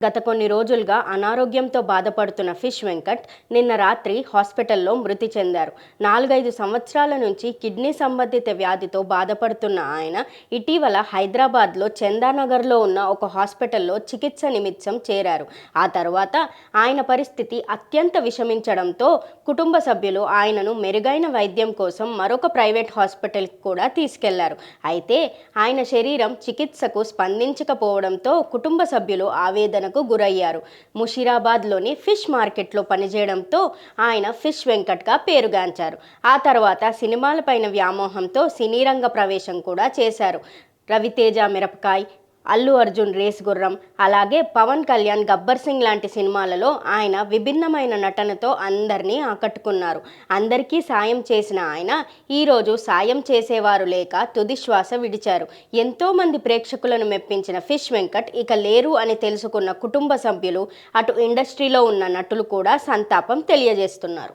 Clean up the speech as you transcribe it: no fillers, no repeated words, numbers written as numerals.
గత కొన్ని రోజులుగా అనారోగ్యంతో బాధపడుతున్న ఫిష్ వెంకట్ నిన్న రాత్రి హాస్పిటల్లో మృతి చెందారు. 4-5 సంవత్సరాల నుంచి కిడ్నీ సంబంధిత వ్యాధితో బాధపడుతున్న ఆయన ఇటీవల హైదరాబాద్లో చందానగర్లో ఉన్న ఒక హాస్పిటల్లో చికిత్స నిమిత్తం చేరారు. ఆ తర్వాత ఆయన పరిస్థితి అత్యంత విషమించడంతో కుటుంబ సభ్యులు ఆయనను మెరుగైన వైద్యం కోసం మరొక ప్రైవేట్ హాస్పిటల్కి కూడా తీసుకెళ్లారు. అయితే ఆయన శరీరం చికిత్సకు స్పందించకపోవడంతో కుటుంబ సభ్యులు ఆవేదన గురయ్యారు. ముషీరాబాద్లోని ఫిష్ మార్కెట్లో పనిచేయడంతో ఆయన ఫిష్ వెంకట్గా పేరుగాంచారు. ఆ తర్వాత సినిమాలపైన వ్యామోహంతో సినీ రంగ ప్రవేశం కూడా చేశారు. రవితేజ మిరపకాయ్, అల్లు అర్జున్ రేస్ గుర్రం, అలాగే పవన్ కళ్యాణ్ గబ్బర్ సింగ్ లాంటి సినిమాలలో ఆయన విభిన్నమైన నటనతో అందరినీ ఆకట్టుకున్నారు. అందరికీ సాయం చేసిన ఆయన ఈరోజు సాయం చేసేవారు లేక తుది శ్వాస విడిచారు. ఎంతోమంది ప్రేక్షకులను మెప్పించిన ఫిష్ వెంకట్ ఇక లేరు అని తెలుసుకున్న కుటుంబ సభ్యులు, అటు ఇండస్ట్రీలో ఉన్న నటులు కూడా సంతాపం తెలియజేస్తున్నారు.